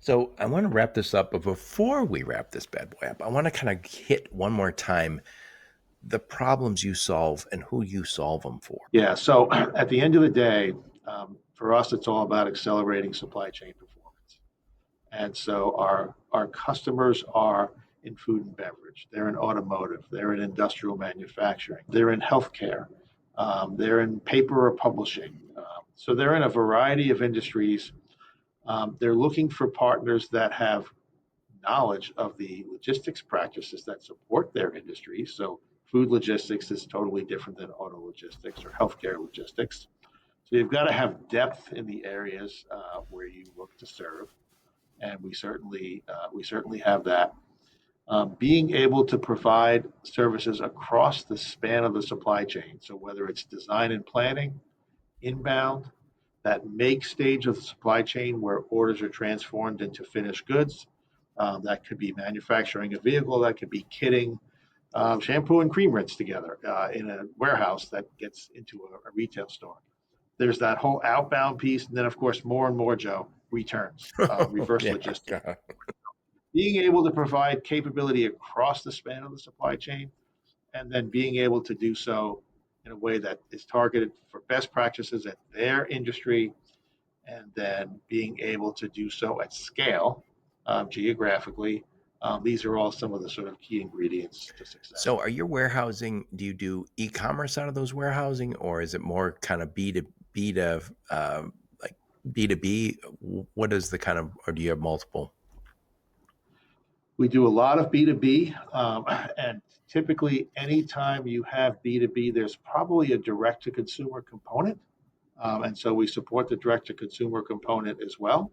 So I want to wrap this up, but before we wrap this bad boy up, I want to kind of hit one more time the problems you solve and who you solve them for. Yeah. So at the end of the day, for us, it's all about accelerating supply chain performance. And so our customers are in food and beverage, they're in automotive, they're in industrial manufacturing, they're in healthcare, they're in paper or publishing. So they're in a variety of industries. They're looking for partners that have knowledge of the logistics practices that support their industry. So food logistics is totally different than auto logistics or healthcare logistics. So you've got to have depth in the areas where you look to serve, and we certainly have that. Being able to provide services across the span of the supply chain. So whether it's design and planning, inbound, that make stage of the supply chain where orders are transformed into finished goods. That could be manufacturing a vehicle, that could be kitting shampoo and cream rinse together in a warehouse that gets into a retail store. There's that whole outbound piece. And then, of course, more and more, Joe, returns, reverse Yeah, logistics. God. Being able to provide capability across the span of the supply chain and then being able to do so in a way that is targeted for best practices at their industry and then being able to do so at scale geographically. These are all some of the sort of key ingredients to success. So are your warehousing, do you do e-commerce out of those warehousing, or is it more kind of B to like B2B? What is the kind of, or do you have multiple? We do a lot of B2B, and typically, anytime you have B2B, there's probably a direct to consumer component. And so we support the direct to consumer component as well.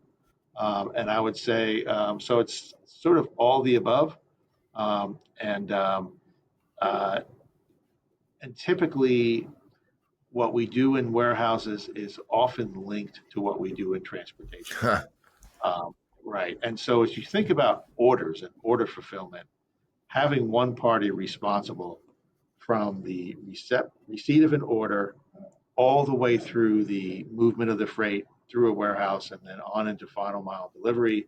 And I would say, so it's sort of all the above. Um, and, um, uh, and typically, what we do in warehouses is often linked to what we do in transportation. Um, right. And so as you think about orders and order fulfillment, having one party responsible from the receipt of an order all the way through the movement of the freight through a warehouse and then on into final mile delivery.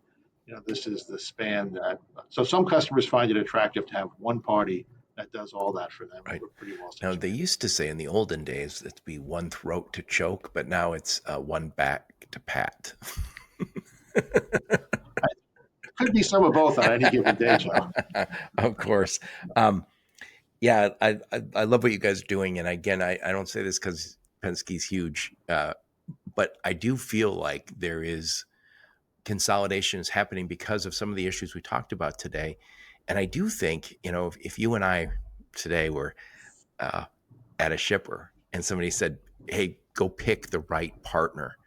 This is the span that, so some customers find it attractive to have one party that does all that for them, and Right. we're pretty well Now, they situated. used to say in the olden days it'd be one throat to choke, but now it's one back to pat. It could be some of both on any given day, Joe. Of course. Um, yeah, I love what you guys are doing. And again, I don't say this because Penske's huge, but I do feel like there is consolidation is happening because of some of the issues we talked about today. And I do think, if you and I today were uh, at a shipper and somebody said, hey, go pick the right partner.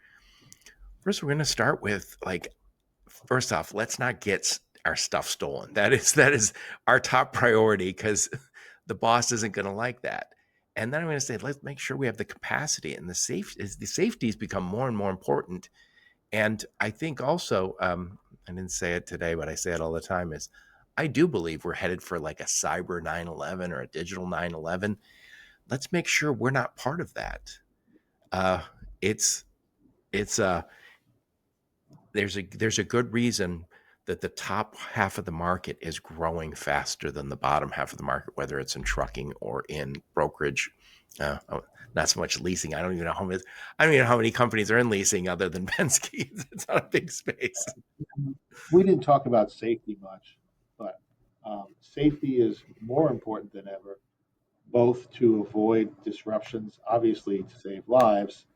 First, we're going to start with like, first off, let's not get our stuff stolen. That is our top priority because the boss isn't going to like that. And then I'm going to say, let's make sure we have the capacity and the safety. The safety has become more and more important. And I think also, I didn't say it today, but I say it all the time, is I do believe we're headed for like a cyber 9/11 or a digital 9/11. Let's make sure we're not part of that. Uh, it's it's there's a good reason that the top half of the market is growing faster than the bottom half of the market, whether it's in trucking or in brokerage. Not so much leasing. I don't even know how many companies are in leasing other than Penske. It's not a big space. We didn't talk about safety much, but safety is more important than ever, both to avoid disruptions, obviously to save lives,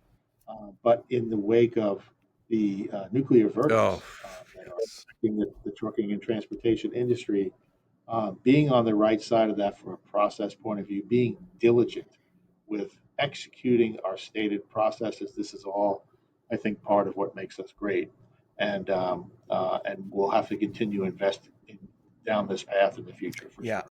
but in the wake of the nuclear Oh, verdicts that are affecting the trucking and transportation industry, being on the right side of that from a process point of view, being diligent with executing our stated processes. This is all, I think, part of what makes us great, and we'll have to continue to invest down this path in the future for yeah. sure.